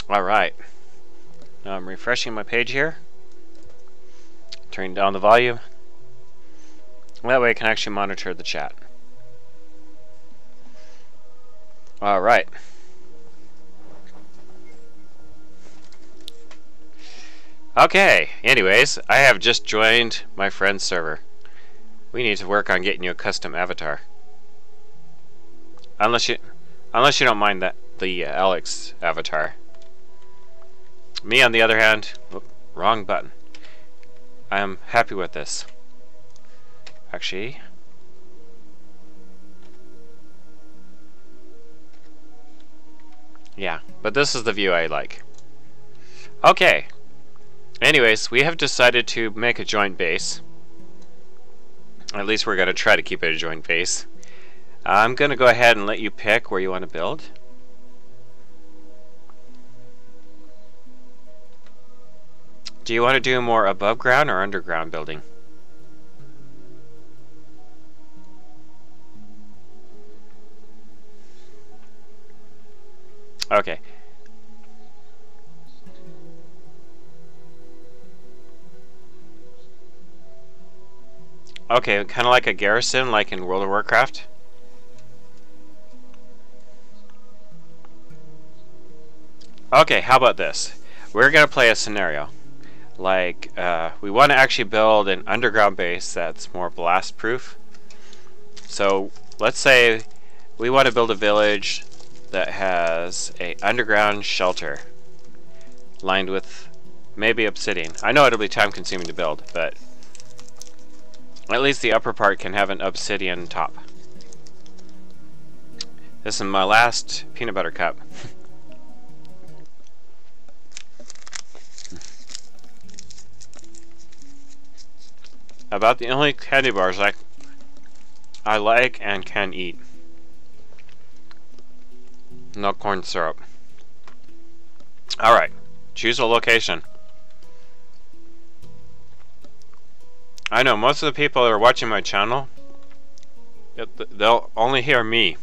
Alright. Now I'm refreshing my page here. Turning down the volume. That way I can actually monitor the chat. Alright. Okay, anyways, I have just joined my friend's server. We need to work on getting you a custom avatar. Unless you don't mind that the Alex avatar. Me, on the other hand, wrong button. I am happy with this. Actually, yeah, but this is the view I like. Okay. Anyways, we have decided to make a joint base. At least we're going to try to keep it a joint base. I'm going to go ahead and let you pick where you want to build. Do you want to do more above ground or underground building? Okay. Okay, kind of like a garrison, like in World of Warcraft. Okay, how about this? We're going to play a scenario. Like, we want to actually build an underground base that's more blast proof. So, let's say we want to build a village that has a underground shelter lined with maybe obsidian. I know it'll be time consuming to build, but at least the upper part can have an obsidian top. This is my last peanut butter cup. About the only candy bars I like and can eat. No corn syrup. Alright, choose a location. I know most of the people that are watching my channel, they'll only hear me.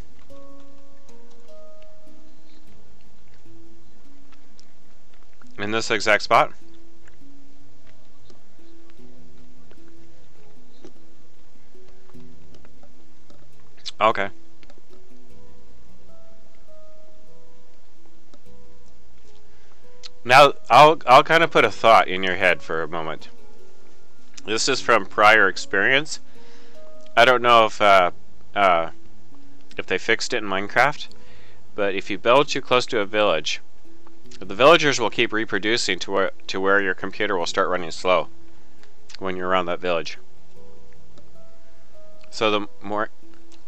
In this exact spot. Okay. Now, I'll kind of put a thought in your head for a moment. This is from prior experience. I don't know if they fixed it in Minecraft, but if you build too close to a village, the villagers will keep reproducing to where your computer will start running slow when you're around that village. So the more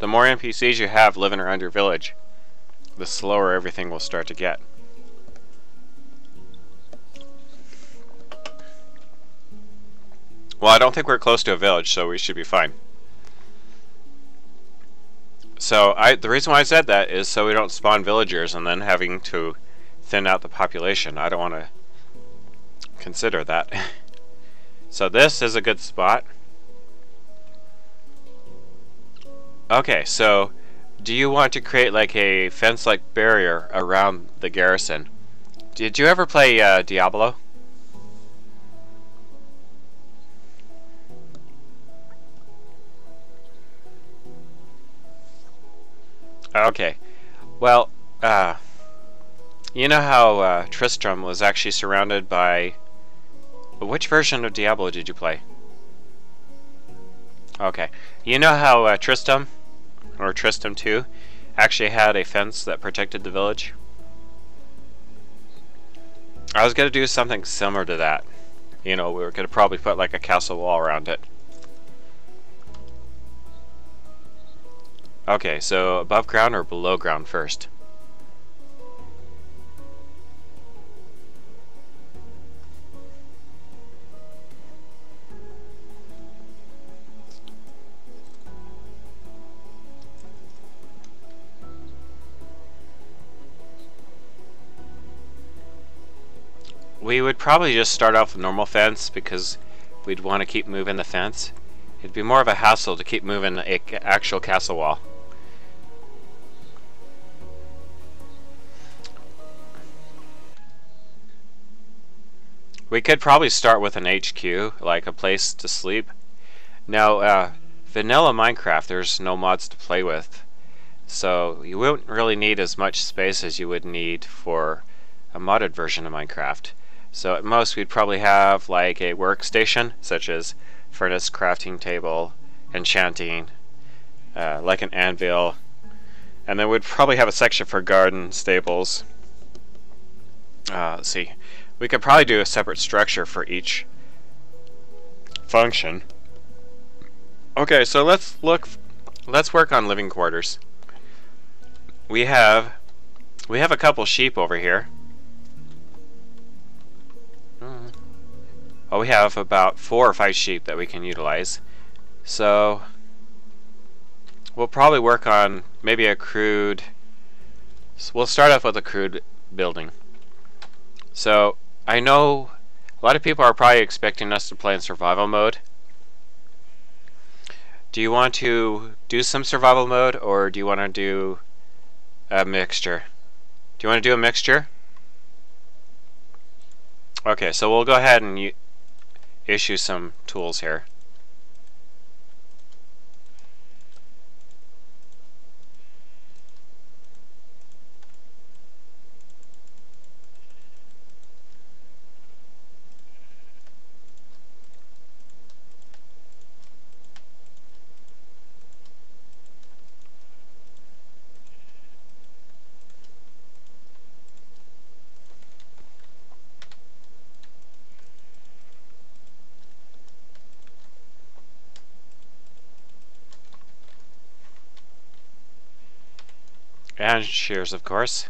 NPCs you have living around your village, the slower everything will start to get. Well, I don't think we're close to a village, so we should be fine. So the reason why I said that is so we don't spawn villagers and then having to thin out the population. I don't want to consider that. So this is a good spot. Okay, so do you want to create like a fence-like barrier around the garrison? Did you ever play Diablo? Okay, well, you know how Tristram was actually surrounded by... Which version of Diablo did you play? Okay, you know how Tristram, or Tristram 2, actually had a fence that protected the village? I was going to do something similar to that. You know, we were going to probably put like a castle wall around it. Okay, so above ground or below ground first? We would probably just start off with normal fence because we'd want to keep moving the fence. It'd be more of a hassle to keep moving an actual castle wall. We could probably start with an HQ, like a place to sleep. Now, vanilla Minecraft, there's no mods to play with, so you won't really need as much space as you would need for a modded version of Minecraft. So at most we'd probably have like a workstation, such as furnace, crafting table, enchanting, like an anvil, and then we'd probably have a section for garden, stables. Let's see. We could probably do a separate structure for each function. Okay, so let's work on living quarters. We have a couple sheep over here. Oh, we have about 4 or 5 sheep that we can utilize. So we'll probably work on maybe a crude. We'll start off with a crude building. So I know a lot of people are probably expecting us to play in survival mode. Do you want to do some survival mode, or do you want to do a mixture? Do you want to do a mixture? Okay, so we'll go ahead and issue some tools here. And shears, of course.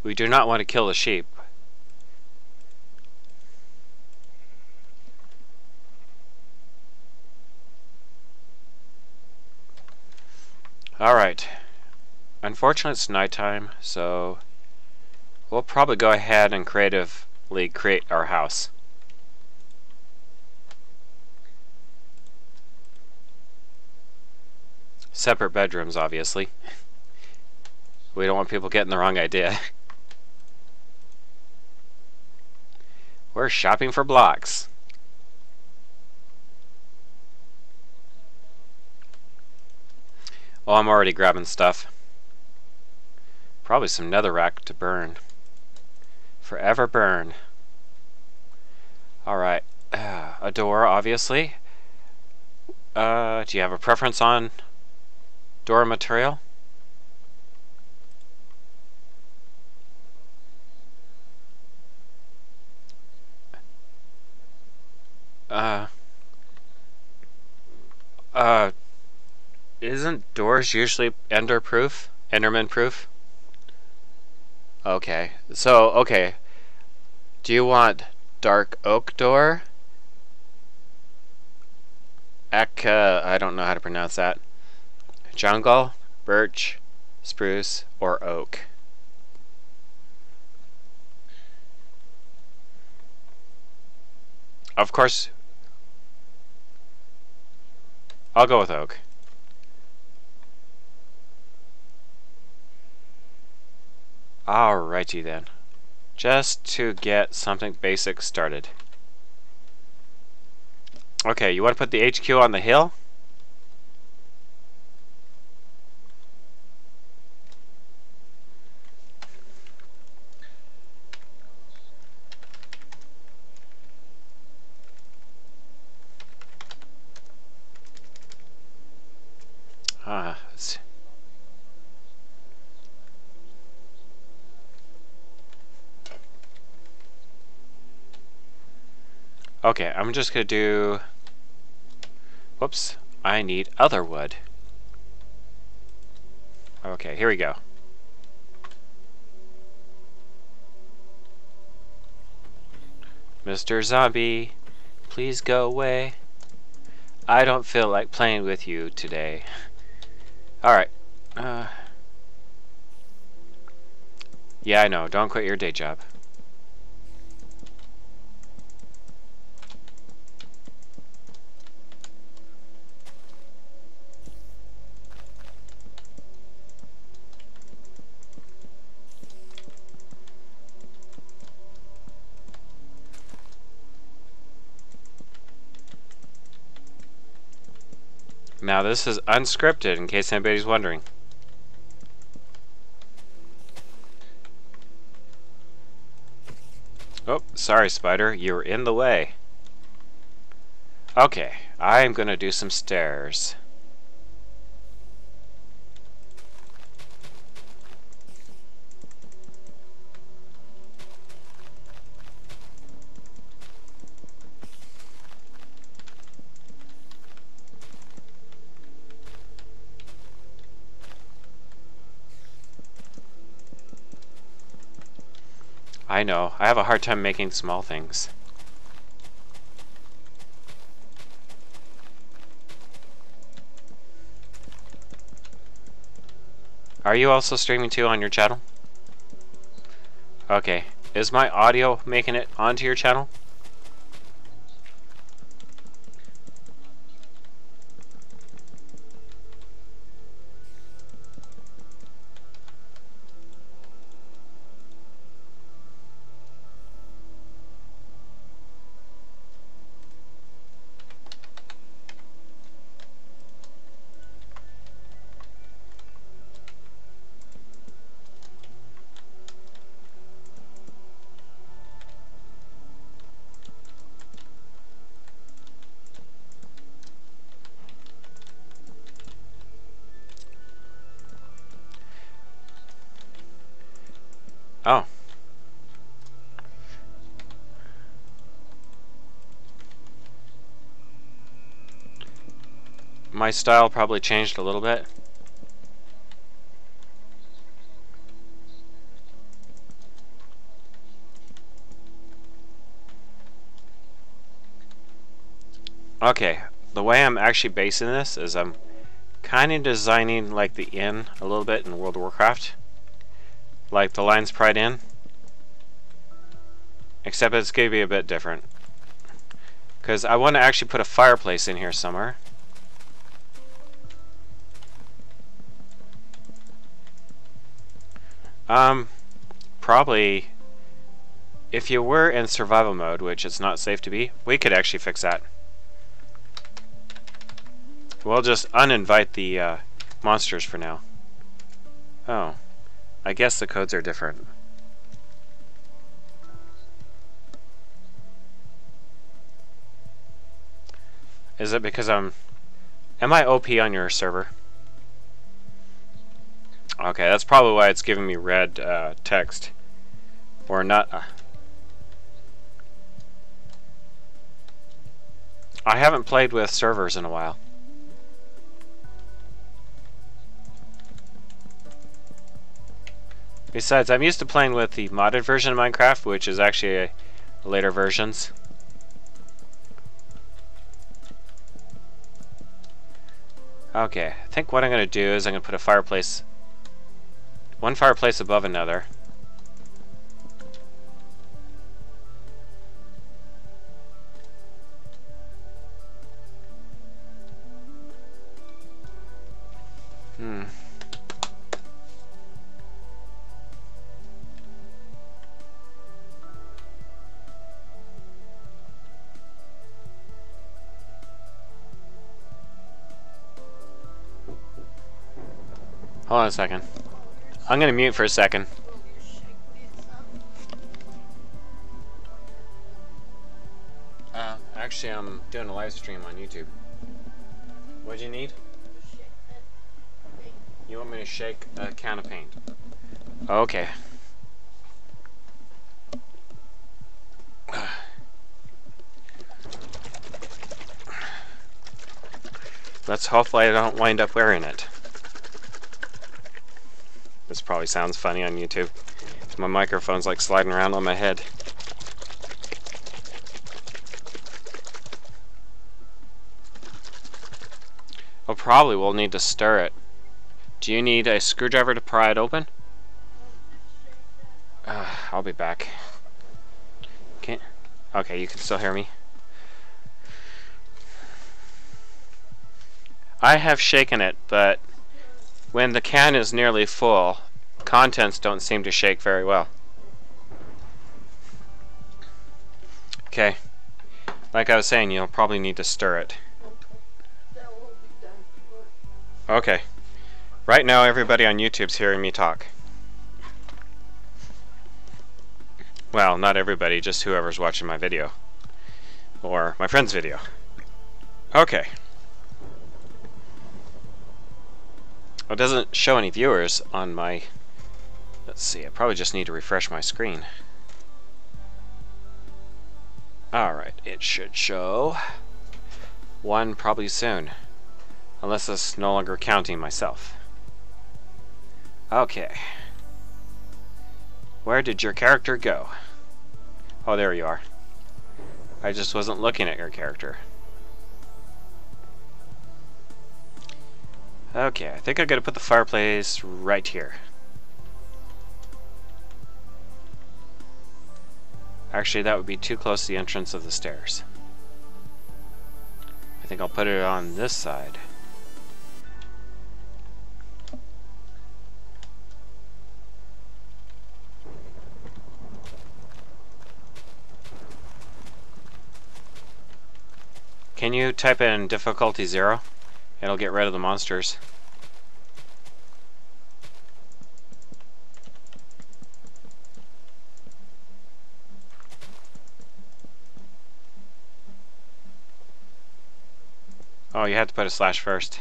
We do not want to kill the sheep. Alright. Unfortunately it's nighttime, so we'll probably go ahead and creatively create our house. Separate bedrooms, obviously. We don't want people getting the wrong idea. We're shopping for blocks. Oh, I'm already grabbing stuff. Probably some netherrack to burn. Forever burn. Alright. A door, obviously. Do you have a preference on door material? Isn't doors usually Enderman proof? Okay, so, okay. Do you want dark oak door? I don't know how to pronounce that. Jungle, birch, spruce, or oak? Of course, I'll go with oak. Alrighty then. Just to get something basic started. Okay, you want to put the HQ on the hill? Let's see. Okay, I'm just gonna do... Whoops, I need other wood. Okay, here we go. Mr. Zombie, please go away. I don't feel like playing with you today. Alright. Yeah, I know. Don't quit your day job. Now this is unscripted, in case anybody's wondering. Oh, sorry, spider, you were in the way. Okay, I'm gonna do some stairs. I know, I have a hard time making small things. Are you also streaming too on your channel? Okay, is my audio making it onto your channel? Oh. My style probably changed a little bit. Okay, the way I'm actually basing this is I'm kind of designing like the inn a little bit in World of Warcraft. Like the Lion's Pride Inn. Except it's going to be a bit different. Because I want to actually put a fireplace in here somewhere. Probably, if you were in survival mode, which it's not safe to be, we could actually fix that. We'll just uninvite the monsters for now. Oh, I guess the codes are different. Is it because am I OP on your server? Okay, that's probably why it's giving me red text. Or not. I haven't played with servers in a while. Besides, I'm used to playing with the modded version of Minecraft, which is actually later versions. Okay, I think what I'm going to do is I'm going to put a fireplace, one fireplace above another. Hold on a second. I'm gonna mute for a second. Actually, I'm doing a live stream on YouTube. What do you need? You want me to shake a can of paint? Okay. Let's hopefully I don't wind up wearing it. This probably sounds funny on YouTube. My microphone's like sliding around on my head. Oh, probably we'll need to stir it. Do you need a screwdriver to pry it open? I'll be back. Okay, you can still hear me. I have shaken it, but when the can is nearly full, contents don't seem to shake very well. Okay, like I was saying, you'll probably need to stir it. Okay. Right now everybody on YouTube's hearing me talk. Well, not everybody, just whoever's watching my video. Or my friend's video. Okay. It doesn't show any viewers on my... Let's see, I probably just need to refresh my screen. Alright, it should show 1 probably soon. Unless it's no longer counting myself. Okay. Where did your character go? Oh, there you are. I just wasn't looking at your character. Okay, I think I'm gonna put the fireplace right here. Actually, that would be too close to the entrance of the stairs. I think I'll put it on this side. Can you type in difficulty 0? It'll get rid of the monsters. Oh, you have to put a slash first.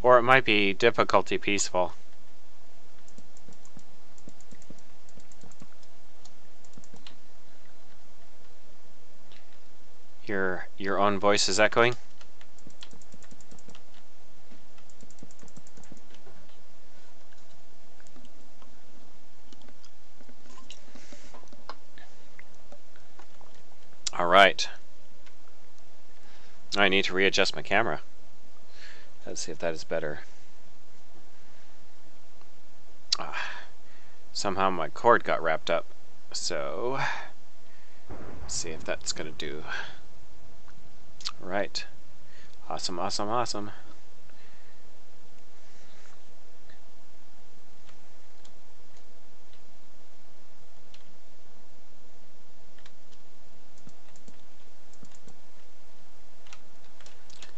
Or it might be difficulty peaceful. Your own voice is echoing. All right. I need to readjust my camera. Let's see if that is better. Somehow my cord got wrapped up. So, let's see if that's gonna do. Right. Awesome, awesome, awesome.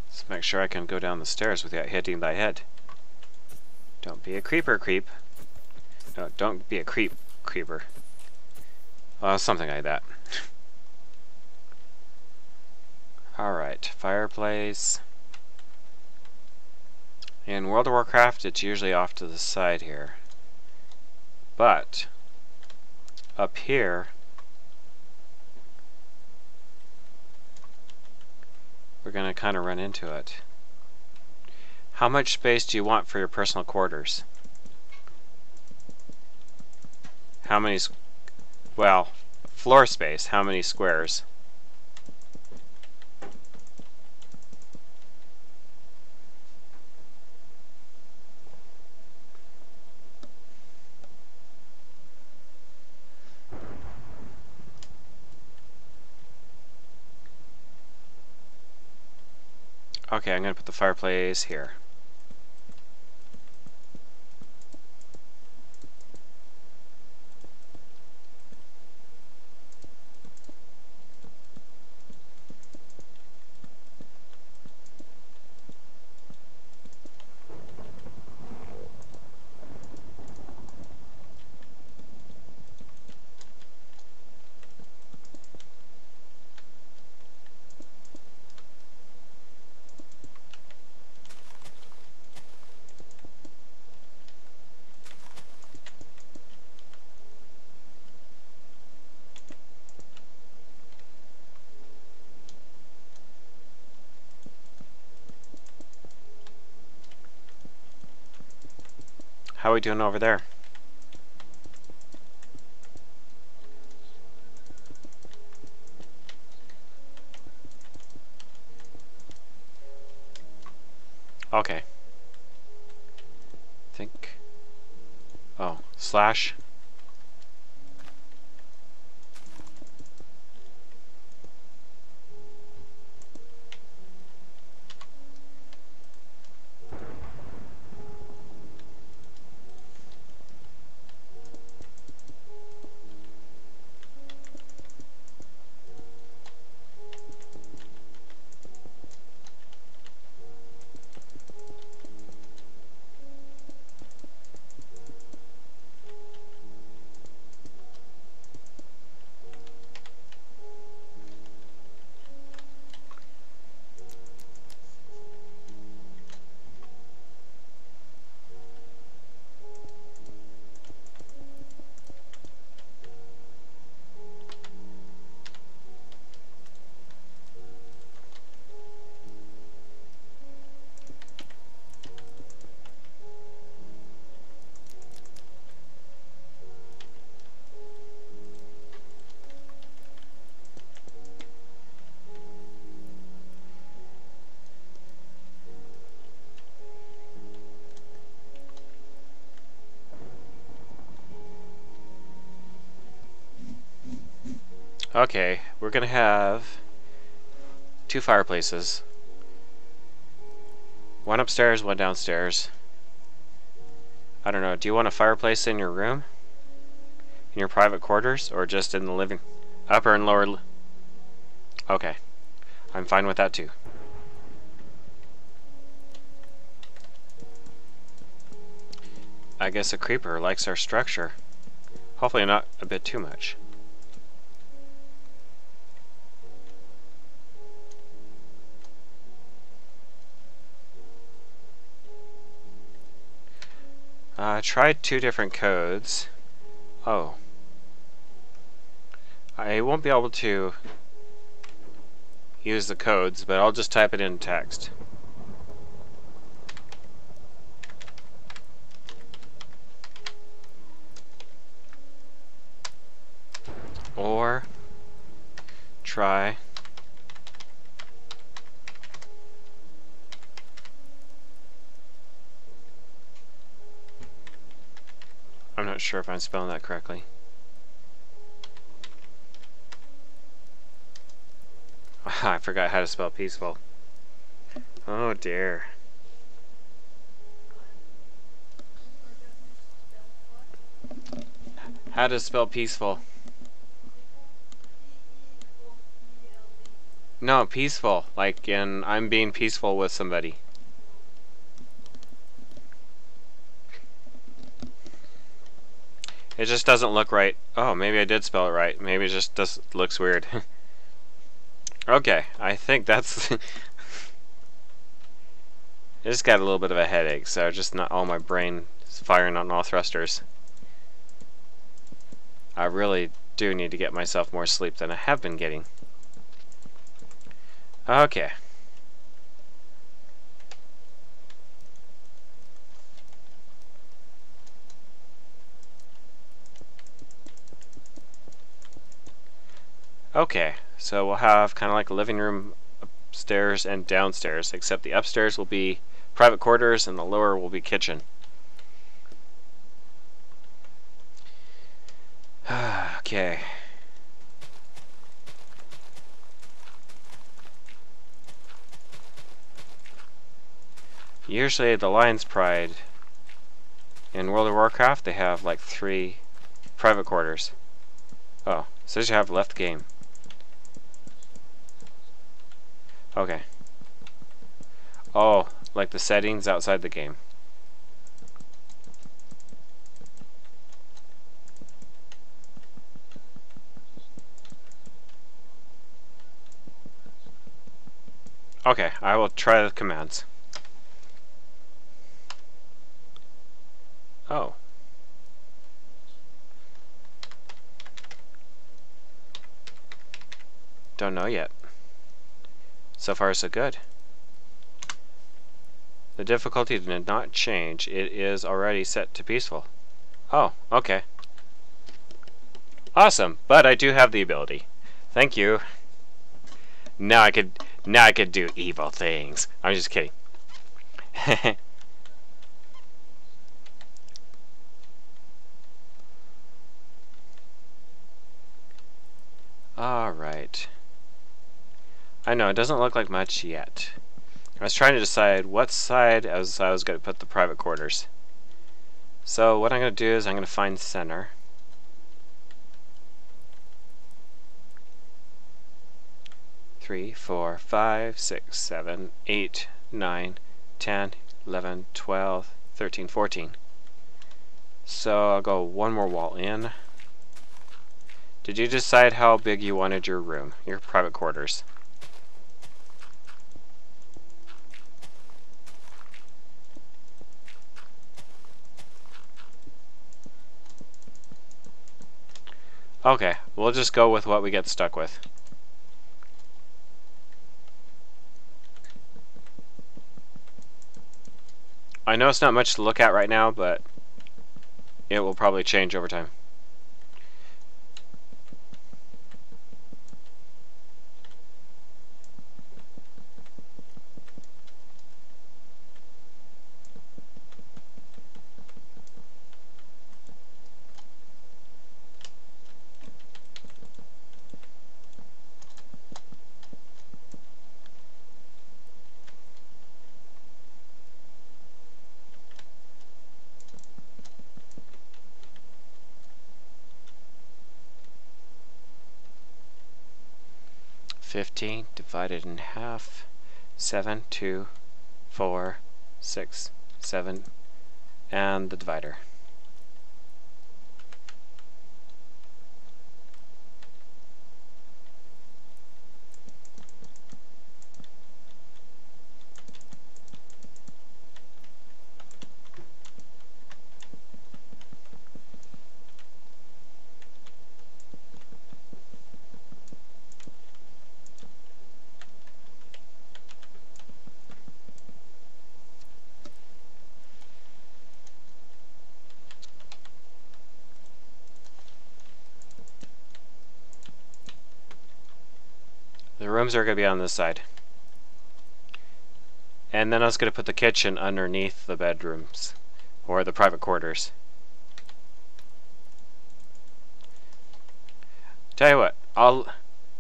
Let's make sure I can go down the stairs without hitting thy head. Don't be a creeper, creep. No, don't be a creeper. Well, something like that. Alright, fireplace. In World of Warcraft, it's usually off to the side here. But, up here, we're going to kind of run into it. How much space do you want for your personal quarters? How many, well, floor space, how many squares? Okay, I'm going to put the fireplace here. How are we doing over there? Okay. Think. Oh, slash. Okay, we're gonna have 2 fireplaces. One upstairs, one downstairs. I don't know, do you want a fireplace in your room? In your private quarters? Or just in the living... upper and lower... Okay. I'm fine with that too. I guess a creeper likes our structure. Hopefully not a bit too much. I tried 2 different codes. Oh. I won't be able to use the codes, but I'll just type it in text. Or try I'm not sure if I'm spelling that correctly. I forgot how to spell peaceful. Oh dear. How to spell peaceful? No, peaceful. Like in I'm being peaceful with somebody. It just doesn't look right. Oh, maybe I did spell it right. Maybe it just looks weird. Okay, I think that's... I just got a little bit of a headache, so just not all my brain is firing on all thrusters. I really do need to get myself more sleep than I have been getting. Okay. Okay, so we'll have kind of like a living room upstairs and downstairs, except the upstairs will be private quarters and the lower will be kitchen. Okay. Usually the Lion's Pride in World of Warcraft, they have like 3 private quarters. Oh, it says you have left game. Okay. Oh, like the settings outside the game. Okay, I will try the commands. Oh. Don't know yet. So far so good. The difficulty did not change. It is already set to peaceful. Oh, okay. Awesome, but I do have the ability. Thank you. Now I could do evil things. I'm just kidding. Alright. I know, it doesn't look like much yet. I was trying to decide what side I was going to put the private quarters. So what I'm going to do is I'm going to find center. Three, 4, 5, 6, 7, 8, 9, 10, 11, 12, 13, 14. So I'll go one more wall in. Did you decide how big you wanted your room, your private quarters? Okay, we'll just go with what we get stuck with. I know it's not much to look at right now, but it will probably change over time. 15 divided in half. 7, 2, 4, 6, 7, and the divider. The rooms are going to be on this side. And then I was going to put the kitchen underneath the bedrooms, or the private quarters. Tell you what,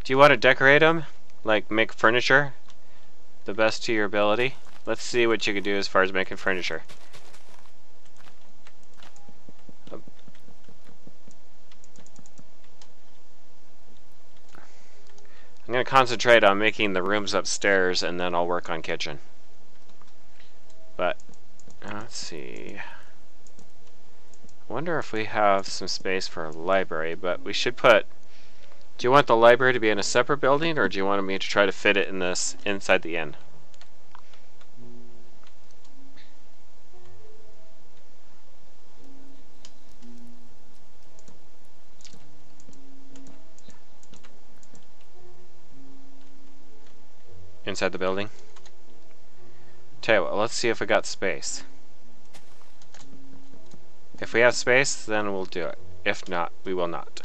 do you want to decorate them? Like make furniture? The best to your ability? Let's see what you can do as far as making furniture. I'm going to concentrate on making the rooms upstairs, and then I'll work on kitchen. But, let's see. I wonder if we have some space for a library, but we should put... Do you want the library to be in a separate building, or do you want me to try to fit it in this inside the inn? Inside the building? Tell you what, let's see if we got space. If we have space, then we'll do it. If not, we will not.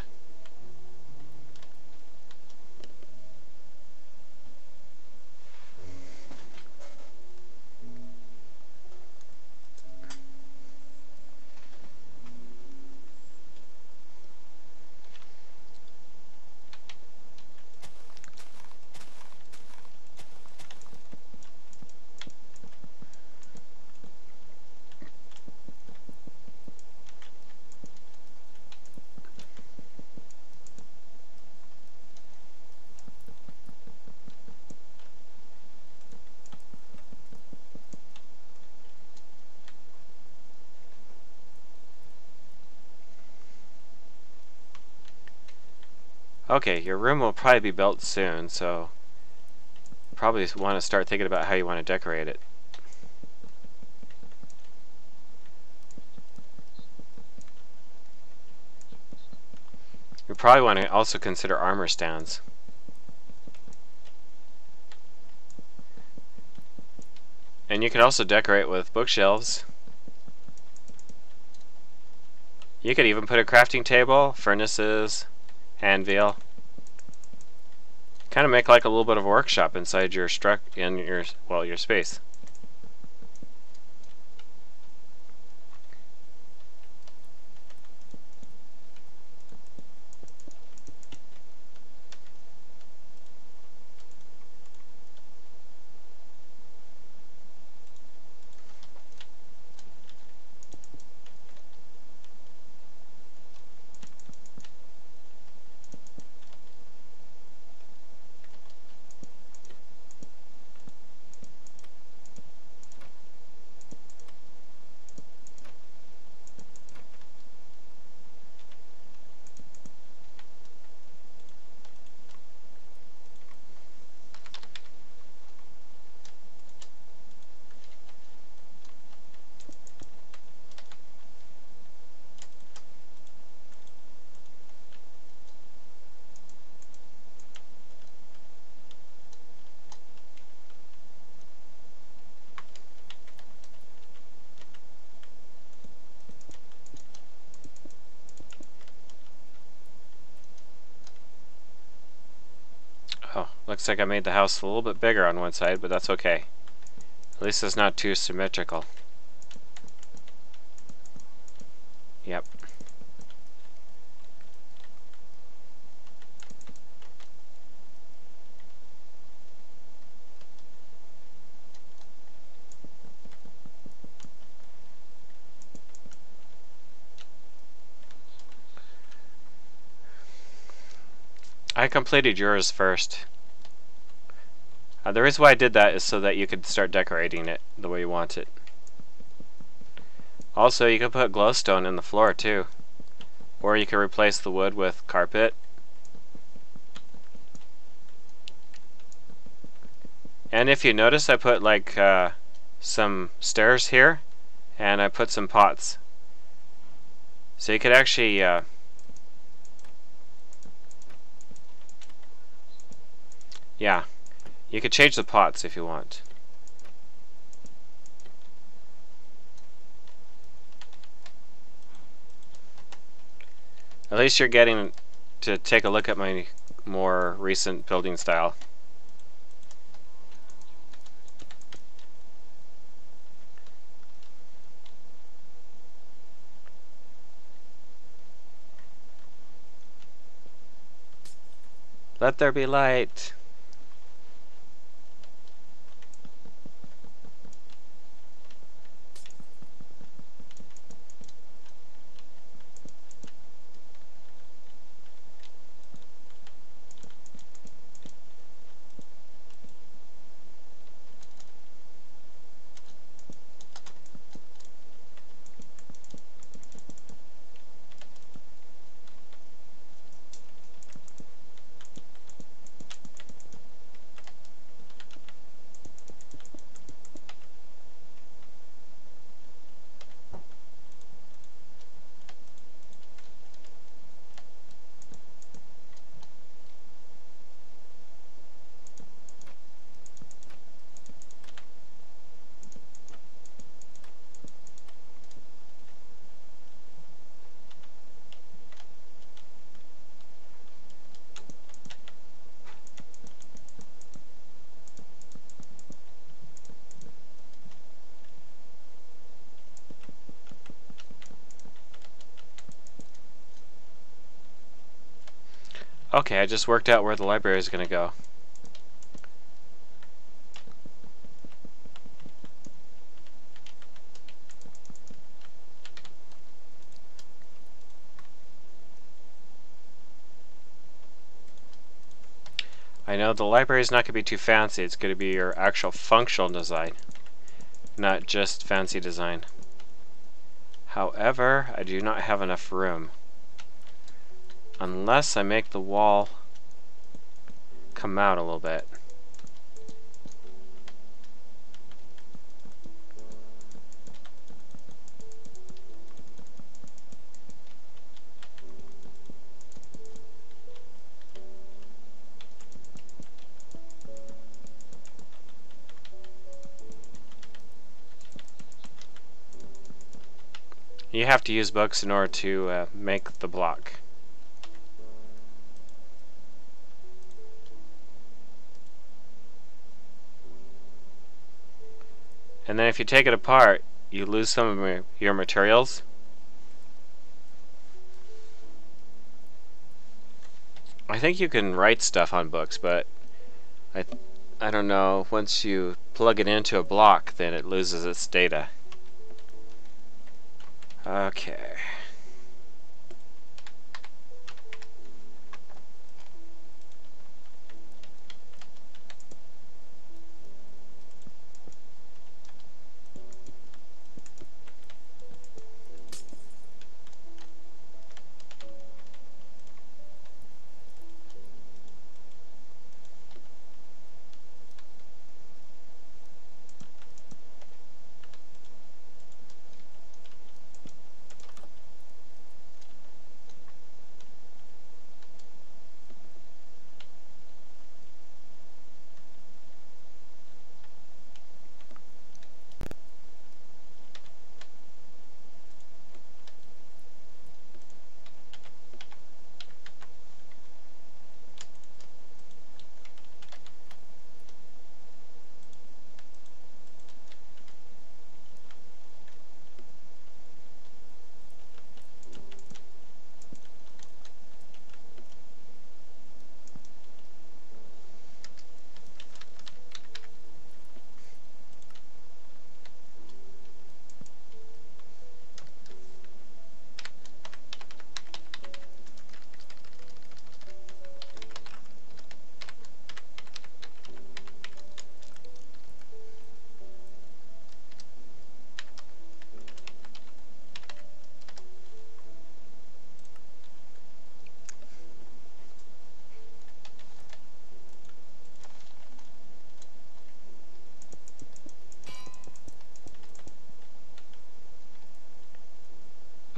Okay, your room will probably be built soon, so probably want to start thinking about how you want to decorate it. You probably want to also consider armor stands. And you could also decorate with bookshelves. You could even put a crafting table, furnaces, anvil. Kind of make like a little bit of a workshop inside your your space. Oh, looks like I made the house a little bit bigger on one side, but that's okay. At least it's not too symmetrical. Yep. I completed yours first. The reason why I did that is so that you could start decorating it the way you want it. Also, you can put glowstone in the floor too. Or you can replace the wood with carpet. And if you notice, I put like some stairs here, and I put some pots. So you could actually yeah, you could change the pots if you want. At least you're getting to take a look at my more recent building style. Let there be light. Okay, I just worked out where the library is going to go. I know the library is not going to be too fancy. It's going to be your actual functional design, not just fancy design. However, I do not have enough room. Unless I make the wall come out a little bit. You have to use books in order to make the block. And then if you take it apart, you lose some of your materials. I think you can write stuff on books, but I don't know, once you plug it into a block, then it loses its data. Okay.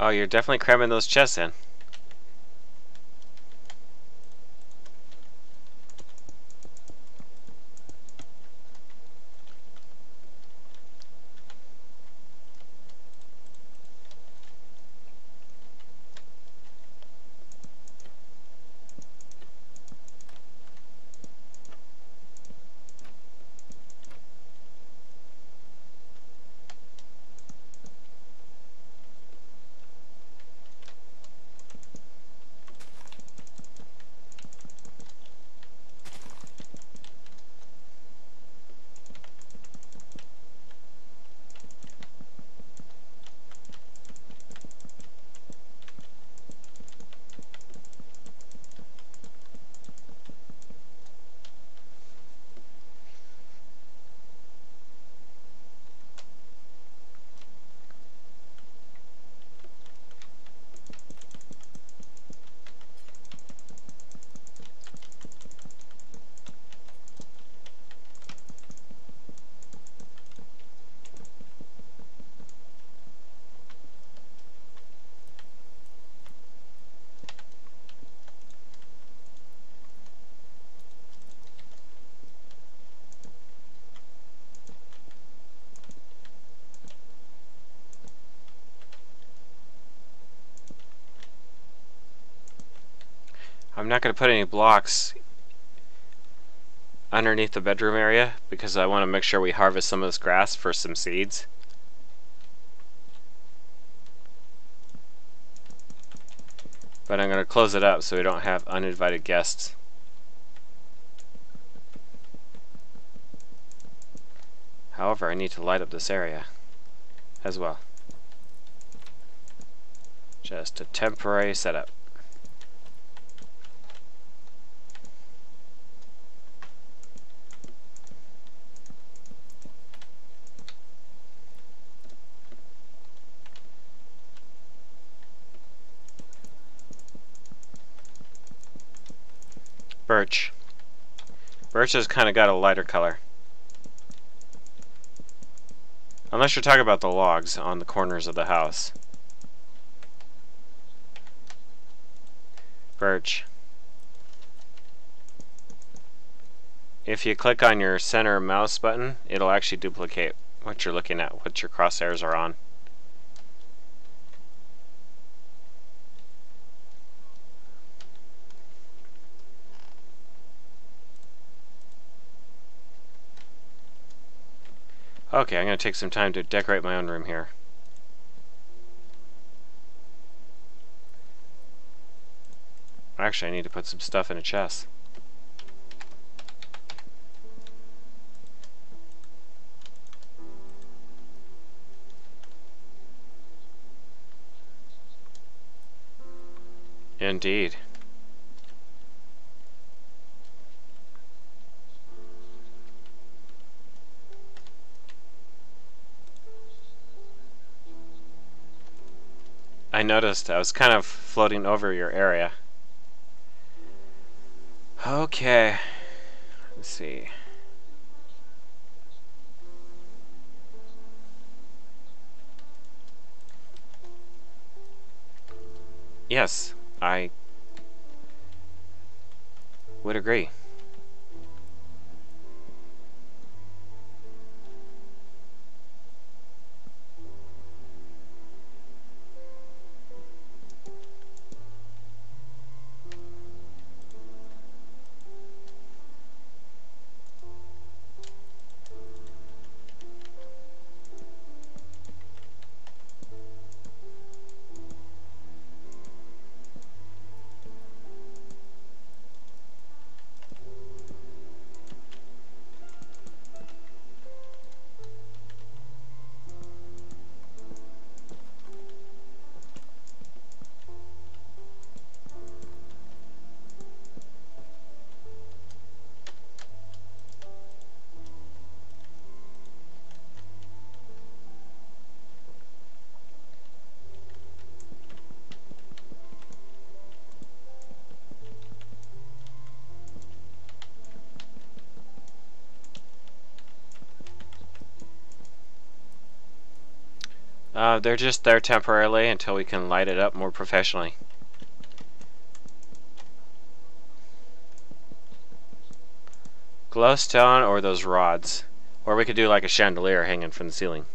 Oh, you're definitely cramming those chests in. I'm not going to put any blocks underneath the bedroom area because I want to make sure we harvest some of this grass for some seeds. But I'm going to close it up so we don't have uninvited guests. However, I need to light up this area as well. Just a temporary setup. Birch. Birch has kind of got a lighter color. Unless you're talking about the logs on the corners of the house. Birch. If you click on your center mouse button, it'll actually duplicate what you're looking at, what your crosshairs are on. Okay, I'm going to take some time to decorate my own room here. Actually, I need to put some stuff in a chest. Indeed. I noticed I was kind of floating over your area. Okay. Let's see. Yes, I would agree. They're just there temporarily until we can light it up more professionally. Glowstone or those rods. Or we could do like a chandelier hanging from the ceiling.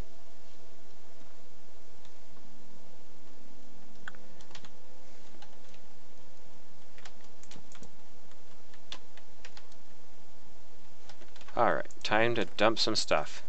Alright, time to dump some stuff.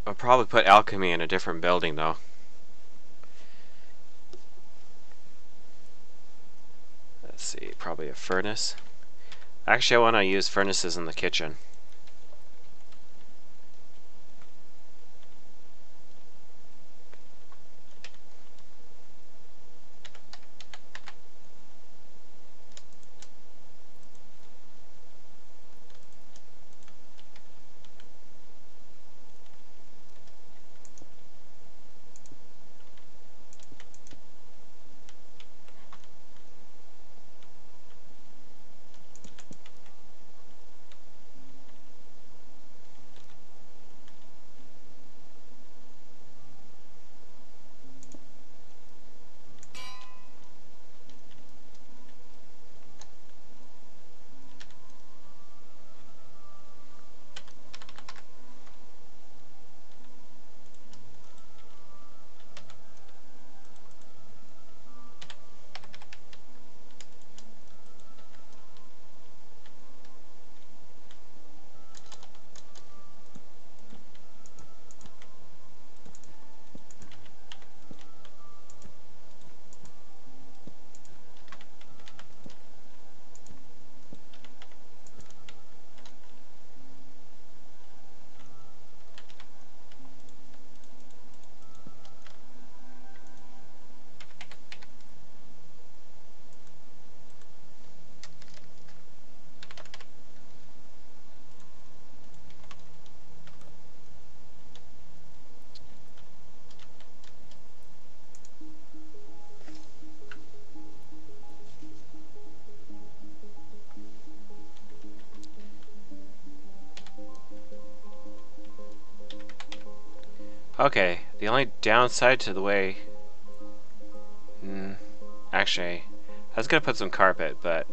I'll probably put alchemy in a different building though. Let's see, probably a furnace. Actually, I want to use furnaces in the kitchen. Okay, the only downside to the way... actually, I was gonna put some carpet, but...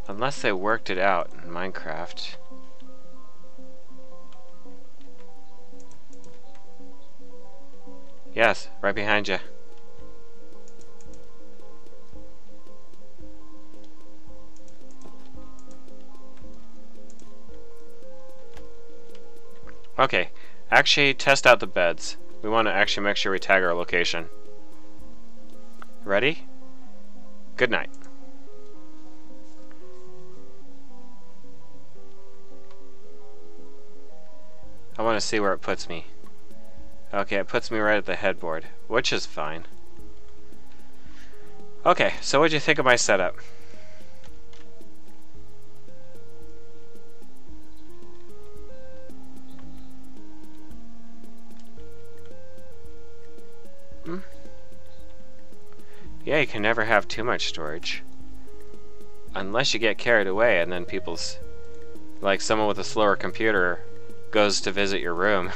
unless they worked it out in Minecraft... Yes, right behind you. Okay. Actually, test out the beds. We want to actually make sure we tag our location. Ready? Good night. I want to see where it puts me. Okay, it puts me right at the headboard, which is fine. Okay, so what'd you think of my setup? Yeah, you can never have too much storage. Unless you get carried away and then people's... like someone with a slower computer goes to visit your room.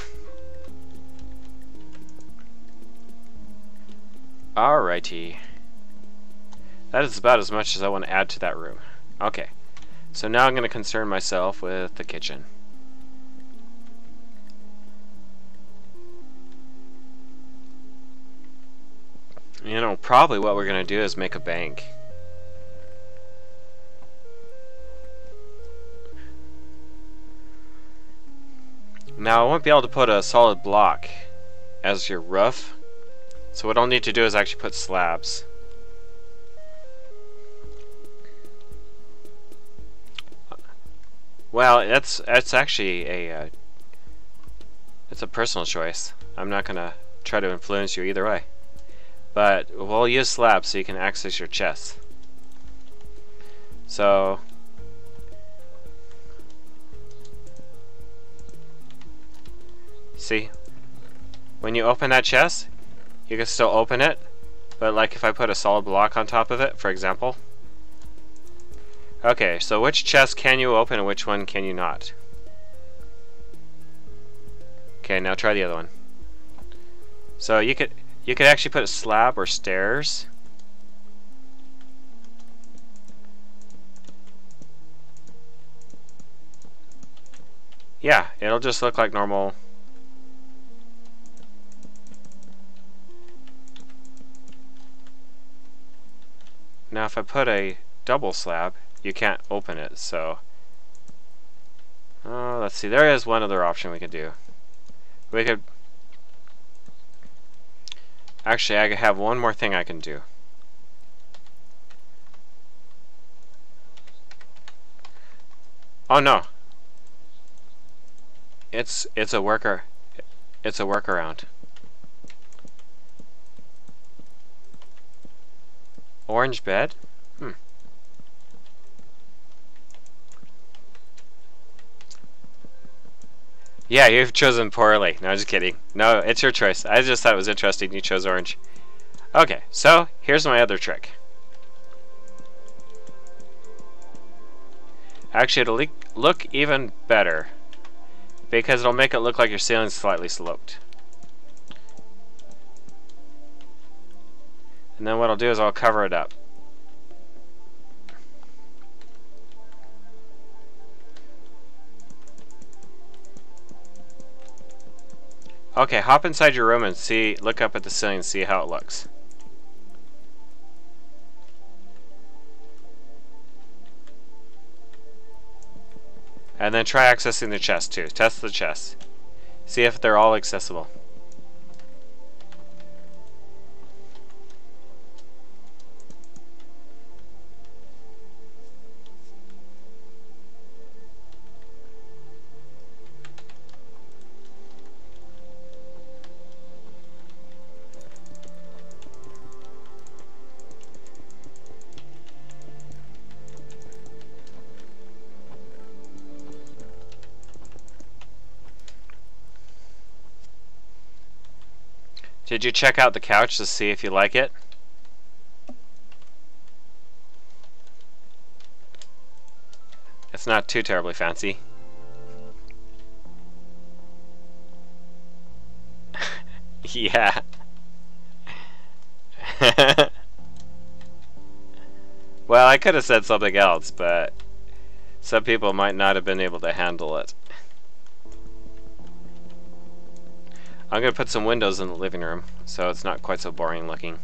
Alrighty. That is about as much as I want to add to that room. Okay. So now I'm going to concern myself with the kitchen. probably what we're going to do is make a bank. Now I won't be able to put a solid block as your roof, so what I'll need to do is actually put slabs. Well, that's actually a it's a personal choice. I'm not gonna try to influence you either way, but we'll use slabs so you can access your chest. So see, when you open that chest, you can still open it, but like if I put a solid block on top of it, for example. Okay, so which chest can you open and which one can you not? Okay, now try the other one. So you could actually put a slab or stairs. Yeah, it'll just look like normal. Now if I put a double slab, you can't open it, so let's see, there is one other option we could do. We could actually, I have one more thing I can do. Oh no, it's a workaround. Orange bed? Yeah, you've chosen poorly. No, just kidding. No, it's your choice. I just thought it was interesting you chose orange. Okay, so here's my other trick. Actually, it'll look even better because it'll make it look like your ceiling's slightly sloped. And then what I'll do is I'll cover it up. Okay, hop inside your room and look up at the ceiling and see how it looks. And then try accessing the chest too. Test the chest. See if they're all accessible. Did you check out the couch to see if you like it? It's not too terribly fancy. Yeah. Well, I could have said something else, but some people might not have been able to handle it. I'm going to put some windows in the living room so it's not quite so boring looking.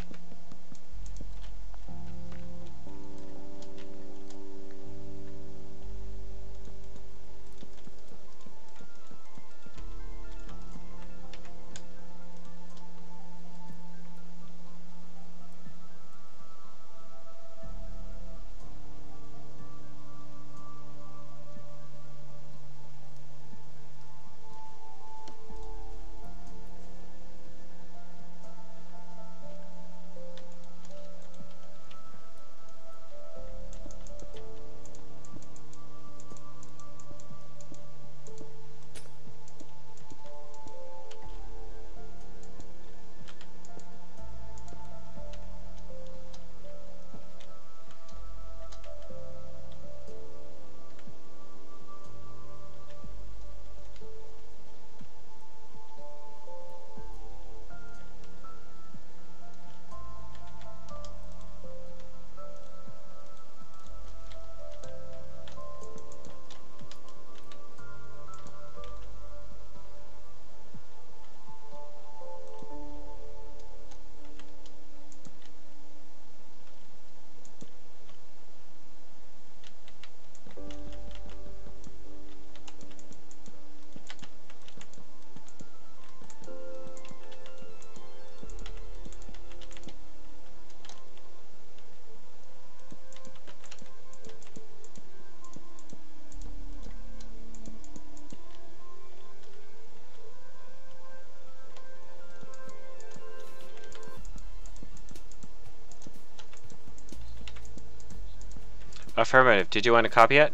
Affirmative. Did you want to copy it?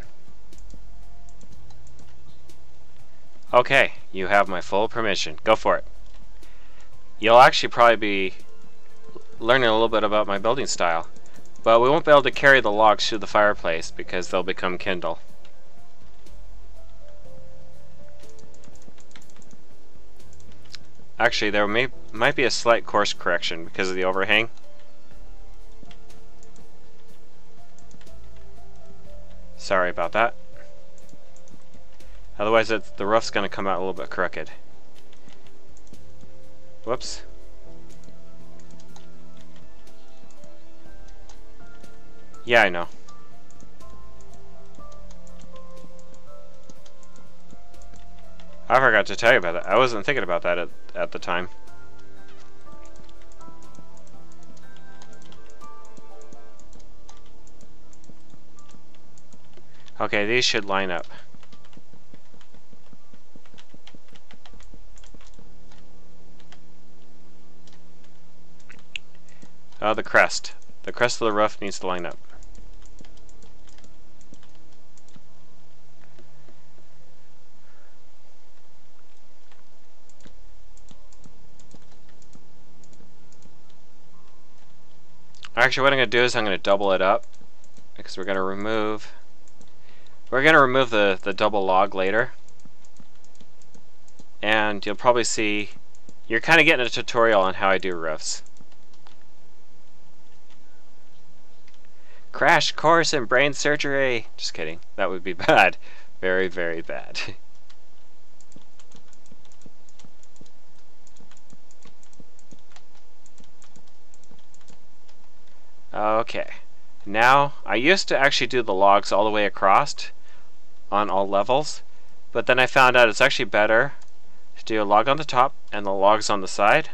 Okay, you have my full permission. Go for it. You'll actually probably be learning a little bit about my building style, but we won't be able to carry the logs through the fireplace because they'll become kindle. Actually, there might be a slight course correction because of the overhang. Sorry about that. Otherwise, the roof's going to come out a little bit crooked. Whoops. Yeah, I know. I forgot to tell you about that. I wasn't thinking about that at the time. Okay, these should line up. Oh, the crest. The crest of the roof needs to line up. Actually, what I'm going to do is I'm going to double it up because we're going to remove the double log later, and you'll probably see you're kind of getting a tutorial on how I do roofs. Crash course in brain surgery. Just kidding. That would be bad. Very, very bad. Okay. Now, I used to actually do the logs all the way across on all levels, but then I found out it's actually better to do a log on the top and the logs on the side.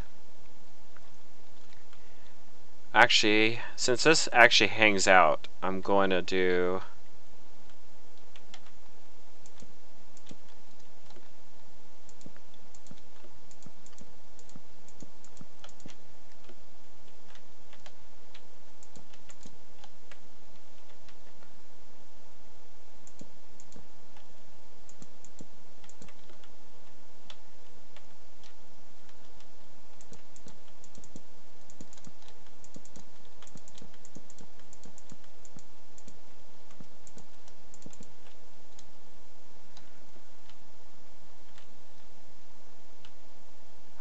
Actually, since this actually hangs out, I'm going to do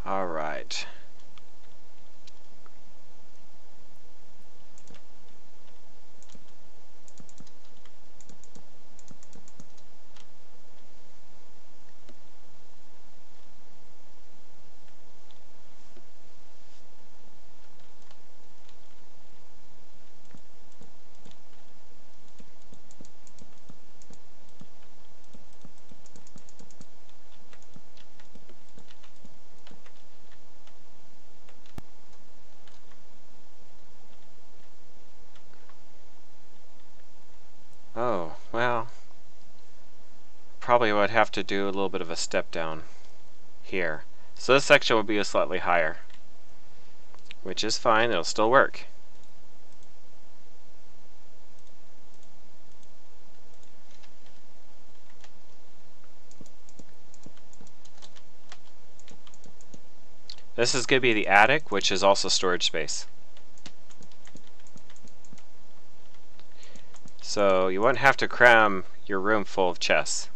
Alright. Oh, well, probably would have to do a little bit of a step down here. So this section will be slightly higher, which is fine, it'll still work. This is going to be the attic, which is also storage space. So you won't have to cram your room full of chests.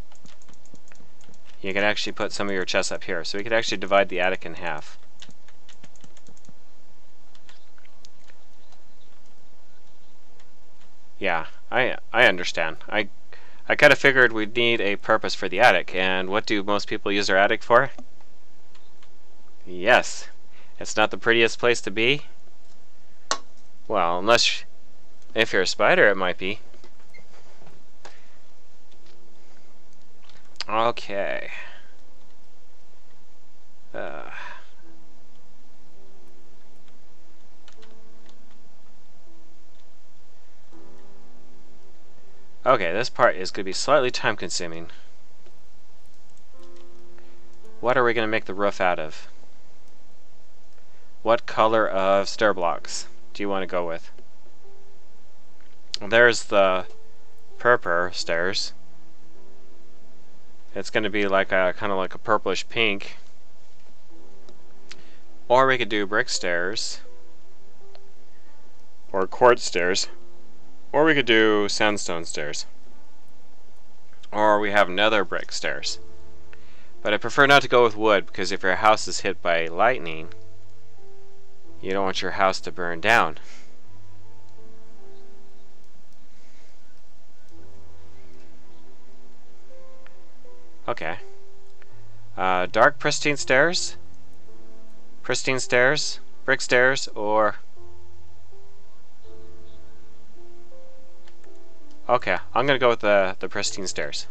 You can actually put some of your chests up here. So we could actually divide the attic in half. Yeah, I understand. I kind of figured we'd need a purpose for the attic. And what do most people use their attic for? Yes. It's not the prettiest place to be. Well, unless if you're a spider, it might be. Okay. Okay, this part is going to be slightly time consuming. What are we going to make the roof out of? What color of stair blocks do you want to go with? There's the purple stairs. It's going to be like a kind of like a purplish pink. Or we could do brick stairs, or quartz stairs, or we could do sandstone stairs, or we have another brick stairs. But I prefer not to go with wood, because if your house is hit by lightning, you don't want your house to burn down. Okay. Dark pristine stairs, brick stairs, or... Okay, I'm gonna go with the pristine stairs.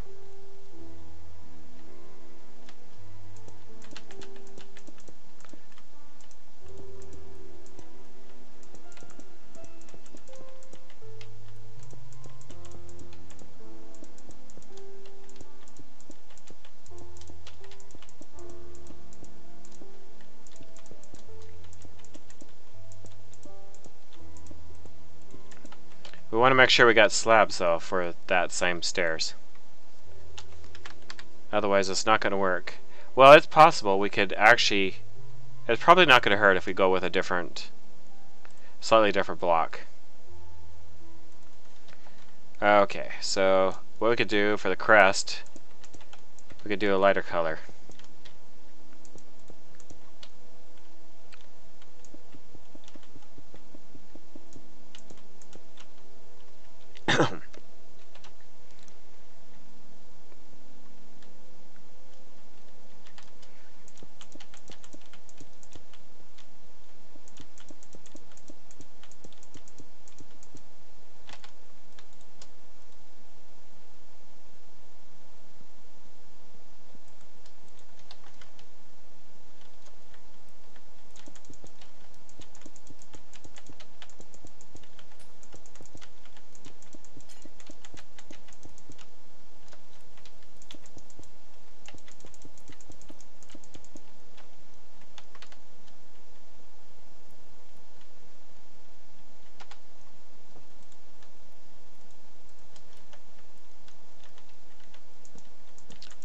We want to make sure we got slabs though for that same stairs. Otherwise it's not going to work. Well, it's possible we could actually... It's probably not going to hurt if we go with a different... slightly different block. Okay, so what we could do for the crest, we could do a lighter color.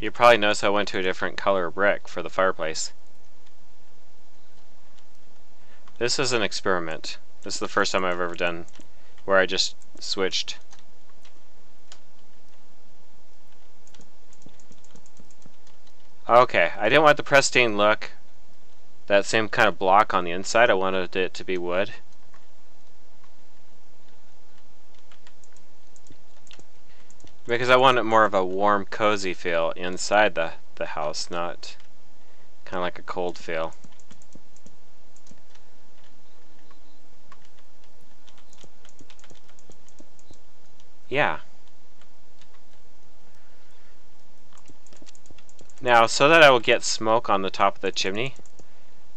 You probably noticed I went to a different color brick for the fireplace. This is an experiment. This is the first time I've ever done where I just switched. Okay, I didn't want the pristine look, that same kind of block on the inside. I wanted it to be wood. Because I wanted more of a warm, cozy feel inside the house, not kind of like a cold feel. Yeah. Now, so that I will get smoke on the top of the chimney,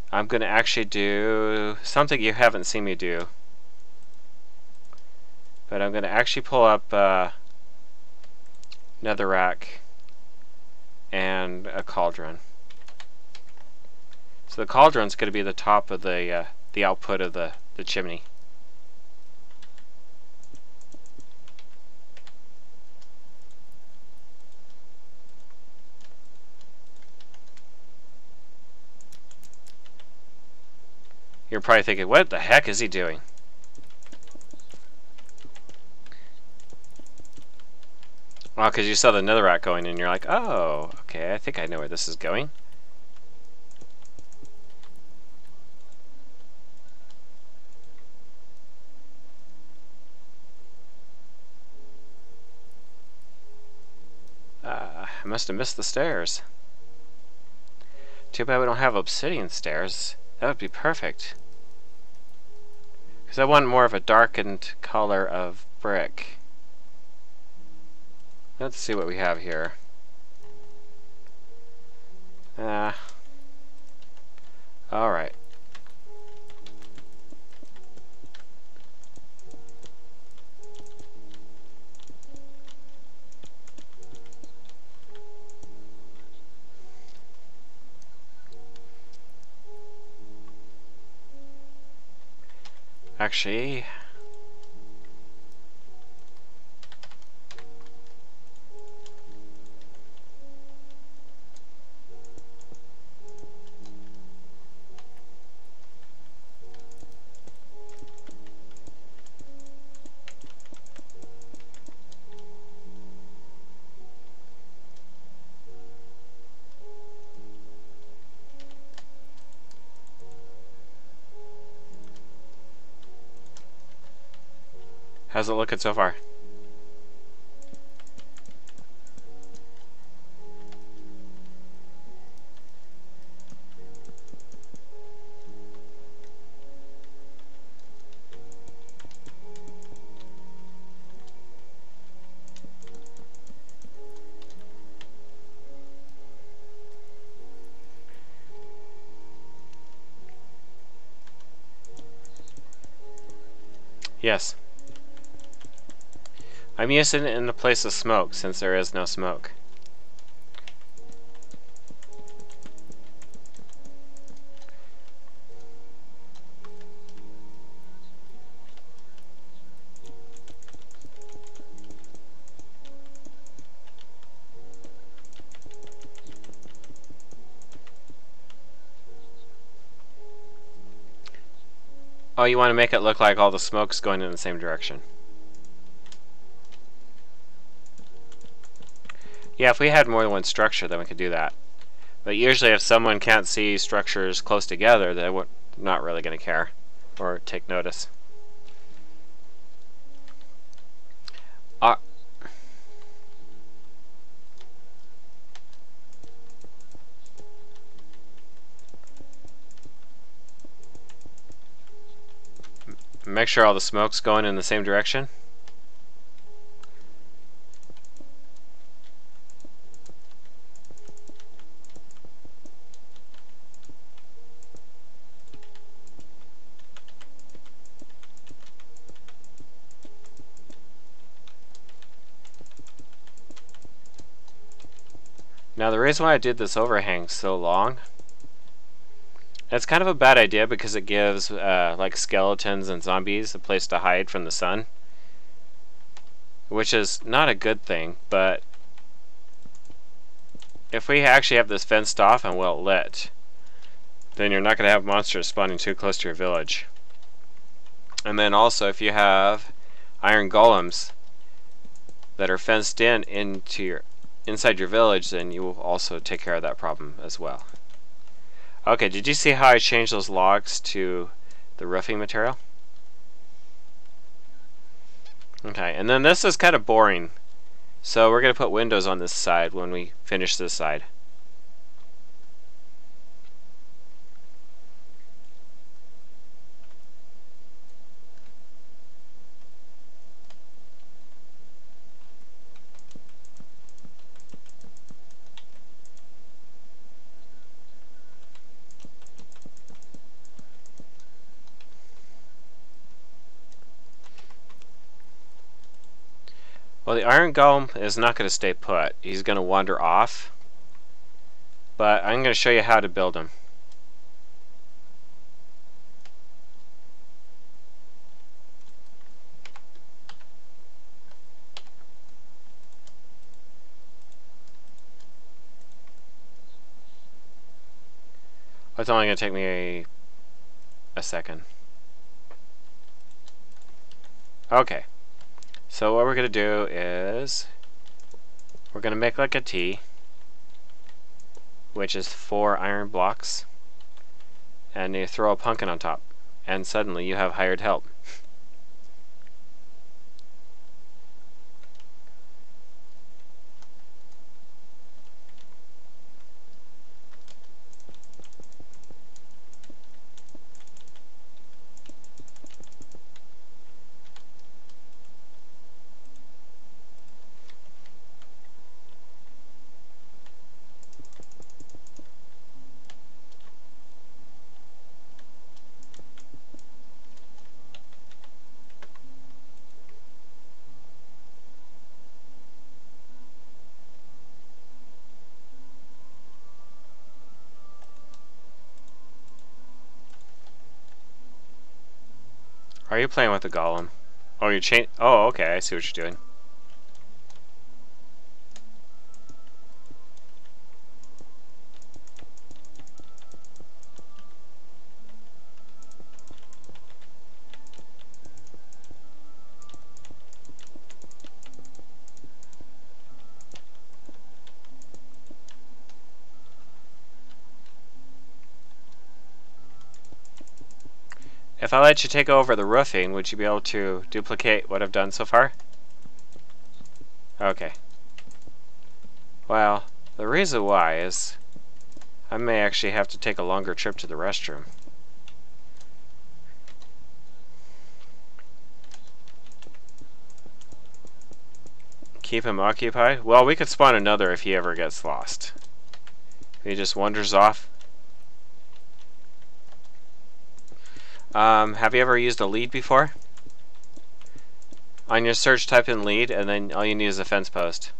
I'm going to actually do something you haven't seen me do. But I'm going to actually pull up netherrack and a cauldron. So the cauldron's going to be the top of the output of the chimney. You're probably thinking, what the heck is he doing? Well, because you saw the netherrack going and you're like, oh, okay, I think I know where this is going. I must have missed the stairs. Too bad we don't have obsidian stairs. That would be perfect. Because I want more of a darkened color of brick. Let's see what we have here. Alright. Actually, How's it looking so far? Yes. I'm using it in the place of smoke since there is no smoke. Oh, you want to make it look like all the smoke's going in the same direction. Yeah, if we had more than one structure, then we could do that. But usually if someone can't see structures close together, they're not really going to care or take notice. Make sure all the smoke's going in the same direction. Now the reason why I did this overhang so long, it's kind of a bad idea because it gives like skeletons and zombies a place to hide from the sun, which is not a good thing. But if we actually have this fenced off and well lit, then you're not going to have monsters spawning too close to your village. And then also if you have iron golems that are fenced in inside your village, then you will also take care of that problem as well. Okay, did you see how I changed those logs to the roofing material? Okay, and then this is kind of boring, so we're going to put windows on this side when we finish this side. Well, the iron golem is not going to stay put. He's going to wander off. But I'm going to show you how to build him. It's only going to take me a second. Okay. So what we're going to do is we're going to make like a T, which is 4 iron blocks, and you throw a pumpkin on top, and suddenly you have hired help. Are you playing with the golem? Oh, you're oh, okay, I see what you're doing. if I let you take over the roofing, would you be able to duplicate what I've done so far? Okay. Well, the reason why is I may actually have to take a longer trip to the restroom. Keep him occupied? Well, we could spawn another if he ever gets lost. If he just wanders off. Have you ever used a lead before? On your search, type in lead, and then all you need is a fence post.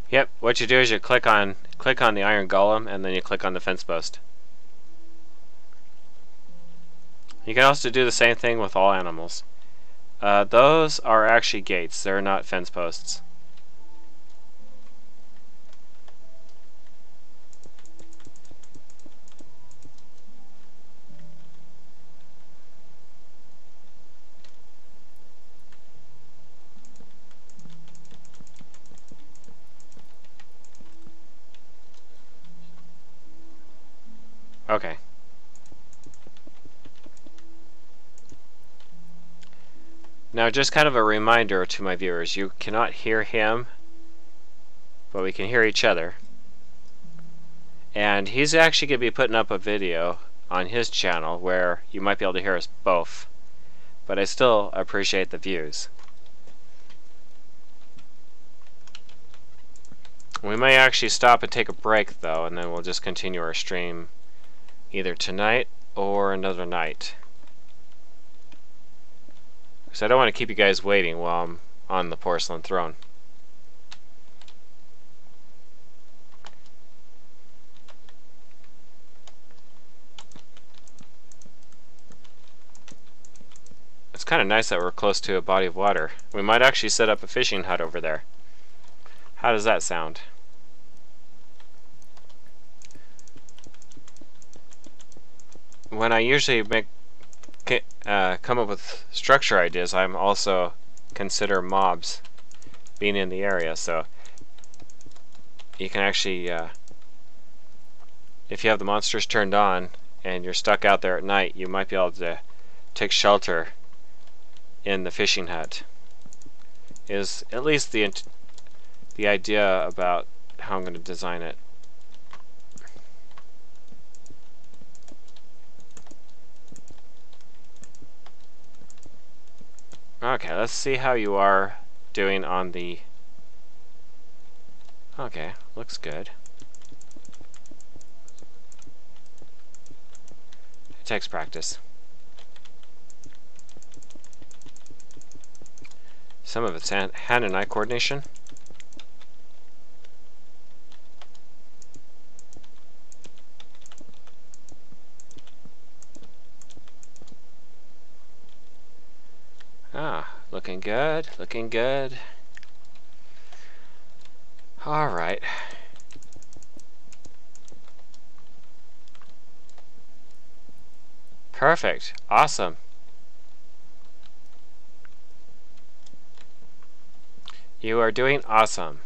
Yep, what you do is you click on the iron golem and then you click on the fence post. You can also do the same thing with all animals. Those are actually gates, they're not fence posts. Okay. Now just kind of a reminder to my viewers, you cannot hear him, but we can hear each other. And he's actually going to be putting up a video on his channel where you might be able to hear us both. But I still appreciate the views. We may actually stop and take a break though, and then we'll just continue our stream either tonight or another night. Because I don't want to keep you guys waiting while I'm on the porcelain throne. It's kind of nice that we're close to a body of water. We might actually set up a fishing hut over there. How does that sound? When I usually come up with structure ideas, I'm also consider mobs being in the area, so you can actually, if you have the monsters turned on and you're stuck out there at night, you might be able to take shelter in the fishing hut. Is at least the idea about how I'm going to design it. Okay, let's see how you are doing on the... Okay, looks good. It takes practice. Some of it's hand and eye coordination. Ah, looking good, looking good. All right. Perfect, awesome. You are doing awesome.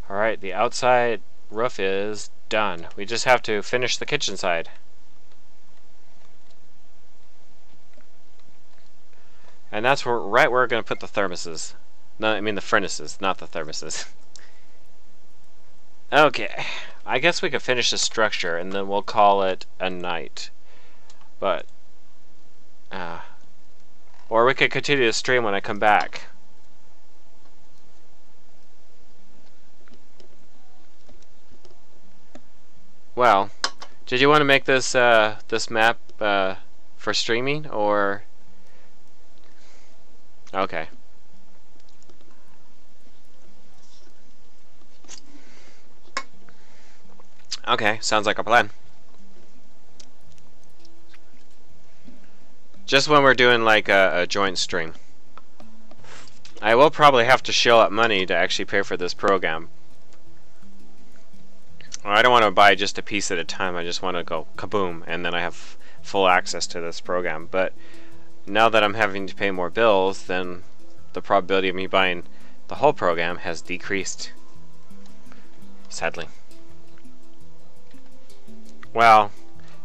Alright, the outside roof is done. We just have to finish the kitchen side. And that's right where we're going to put the thermoses. No, I mean the furnaces, not the thermoses. Okay, I guess we could finish the structure and then we'll call it a night. But, or we could continue to stream when I come back. well, did you want to make this this map for streaming, or? Okay. Okay, sounds like a plan. Just when we're doing like a joint stream. I will probably have to shell out money to actually pay for this program. I don't want to buy just a piece at a time. I just want to go kaboom, and then I have full access to this program. But now that I'm having to pay more bills, then the probability of me buying the whole program has decreased. Sadly. Well,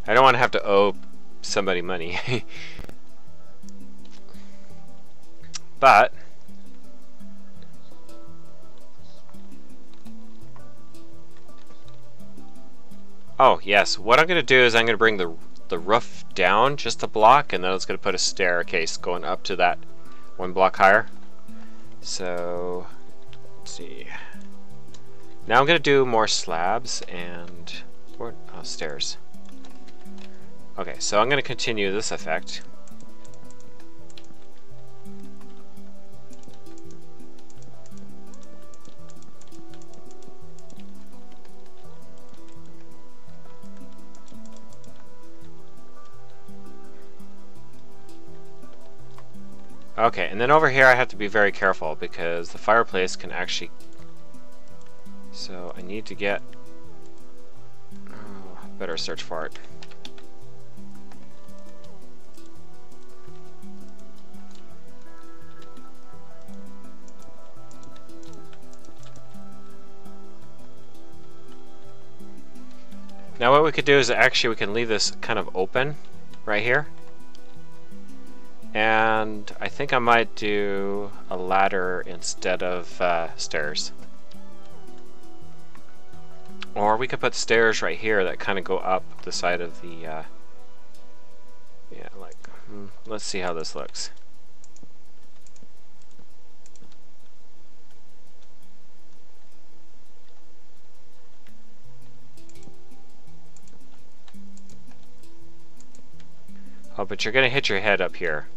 I don't want to have to owe somebody money. But oh yes, what I'm going to do is I'm going to bring the roof down just a block, and then it's going to put a staircase going up to that one block higher. So let's see. Now I'm going to do more slabs and stairs. Okay, so I'm going to continue this effect. Okay, and then over here I have to be very careful because the fireplace can actually... So I need to get... Oh, better search for it. Now what we could do is actually we can leave this kind of open right here. And I think I might do a ladder instead of stairs. Or we could put stairs right here that kind of go up the side of the, yeah, like, let's see how this looks. Oh, but you're going to hit your head up here.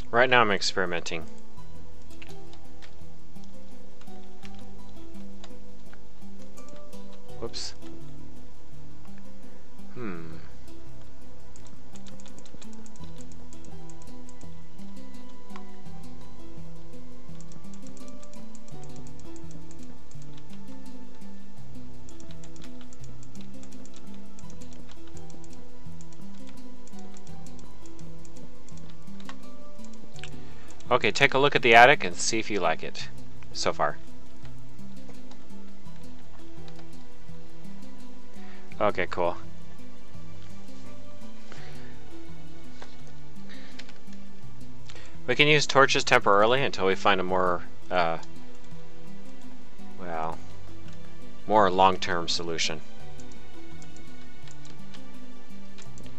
Right now I'm experimenting. Whoops. Okay, take a look at the attic and see if you like it so far. Okay, cool. We can use torches temporarily until we find a more, well, more long-term solution.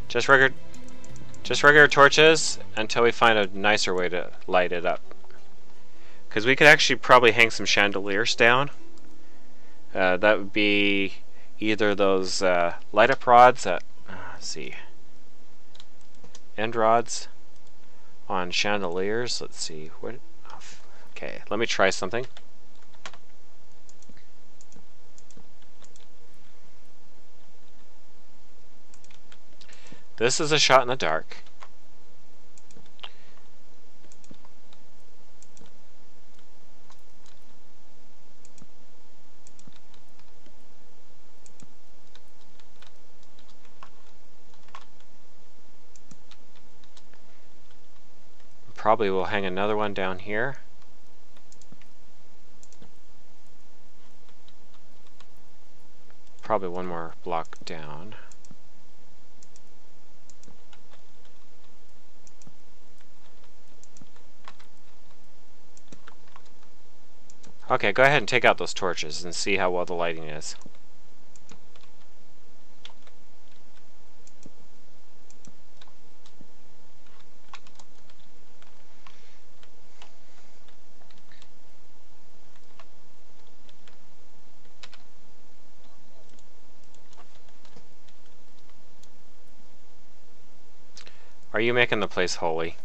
Just regular torches until we find a nicer way to light it up. Because we could actually probably hang some chandeliers down. That would be either those light up rods that, let's see, end rods on chandeliers. Let's see, what? Okay, let me try something. This is a shot in the dark. Probably will hang another one down here. Probably one more block down. Okay, go ahead and take out those torches and see how well the lighting is. Are you making the place holy?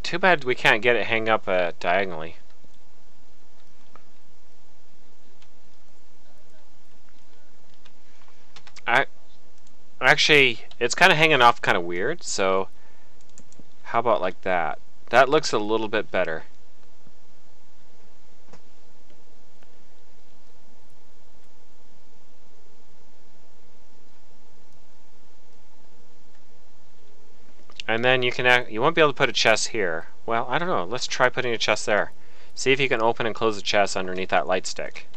Too bad we can't get it hang up diagonally. Actually, it's kind of hanging off kind of weird, so how about like that? That looks a little bit better. And then you won't be able to put a chest here. Well, I don't know. Let's try putting a chest there. See if you can open and close the chest underneath that light stick.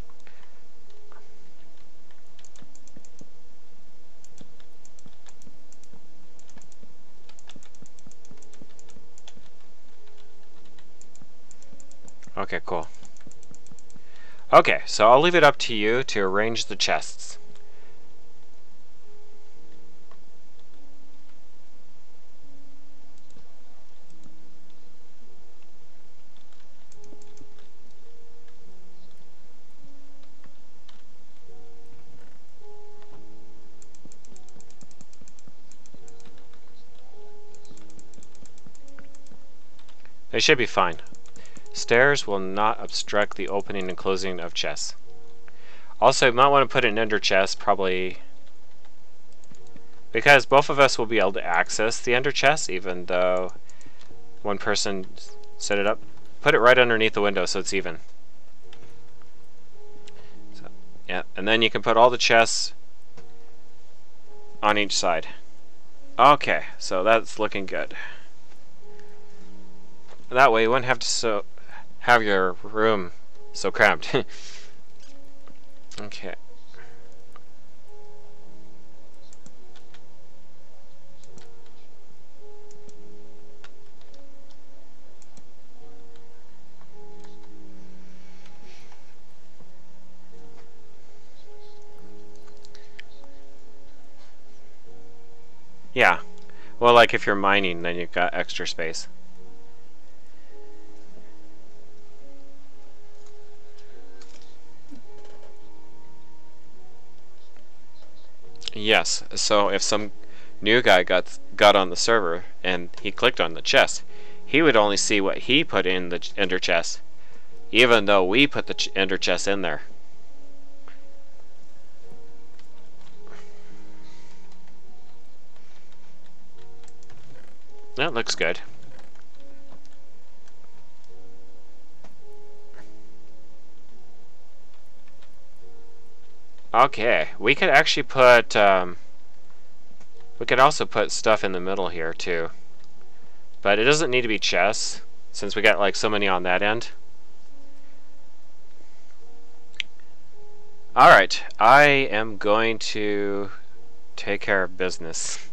Okay, cool. Okay, so I'll leave it up to you to arrange the chests. They should be fine. Stairs will not obstruct the opening and closing of chests. Also, you might want to put an ender chest, probably, because both of us will be able to access the ender chest, even though one person set it up. Put it right underneath the window so it's even. So, yeah, and then you can put all the chests on each side. Okay, so that's looking good. That way you wouldn't have to have your room so cramped. Okay. Yeah. Well, like if you're mining, then you've got extra space. Yes, so if some new guy got on the server and he clicked on the chest, he would only see what he put in the ender chest, even though we put the ender chest in there. That looks good. Okay, we could actually put, we could also put stuff in the middle here too. But it doesn't need to be chests, since we got like so many on that end. Alright, I am going to take care of business.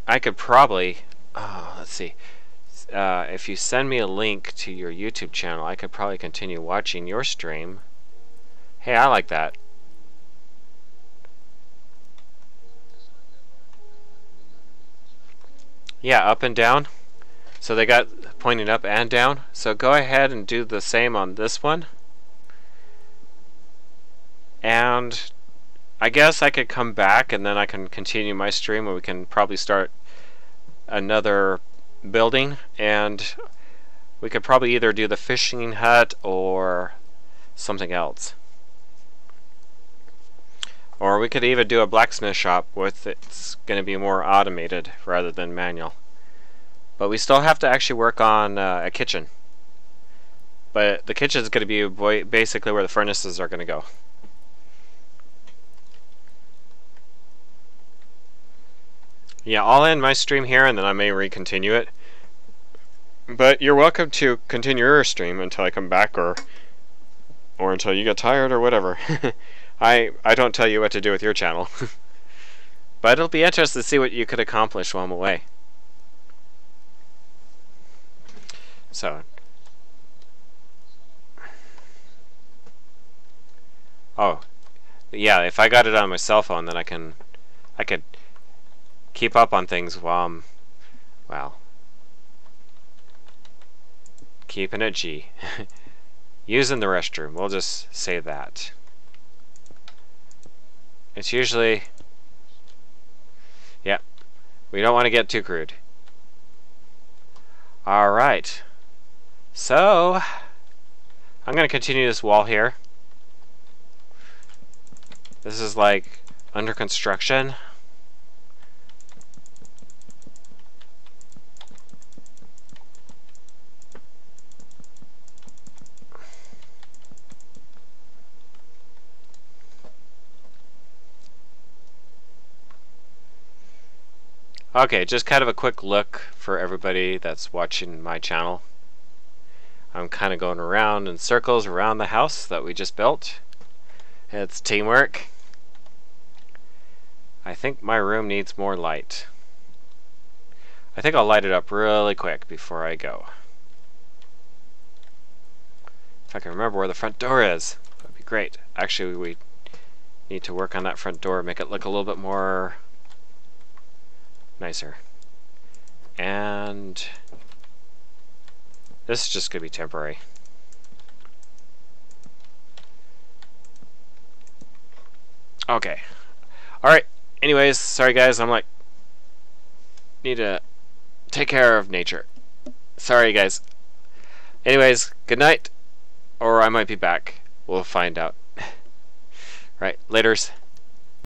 I could probably, let's see, if you send me a link to your YouTube channel, I could probably continue watching your stream. Hey, I like that. Yeah, up and down. So they got pointing up and down. So go ahead and do the same on this one. And I guess I could come back and then I can continue my stream, and we can probably start another building, and we could probably either do the fishing hut or something else. Or we could even do a blacksmith shop with it's going to be more automated rather than manual. But we still have to actually work on a kitchen. But the kitchen is going to be basically where the furnaces are going to go. Yeah, I'll end my stream here and then I may re-continue it. But you're welcome to continue your stream until I come back, or until you get tired or whatever. I don't tell you what to do with your channel. But it'll be interesting to see what you could accomplish while I'm away. So. Oh. Yeah, if I got it on my cell phone, then I could keep up on things while I'm, well, keeping it G. Using the restroom, we'll just say that. It's usually, yeah, we don't want to get too crude. Alright, so I'm going to continue this wall here. This is like under construction. Okay, just kind of a quick look for everybody that's watching my channel. I'm kind of going around in circles around the house that we just built. It's teamwork. I think my room needs more light. I think I'll light it up really quick before I go. If I can remember where the front door is, that'd be great. Actually, we need to work on that front door, make it look a little bit more nicer. And this is just going to be temporary. Okay. Alright. Anyways, sorry guys, I'm like, need to take care of nature. Sorry guys. Anyways, good night. Or I might be back. We'll find out. Right, laters.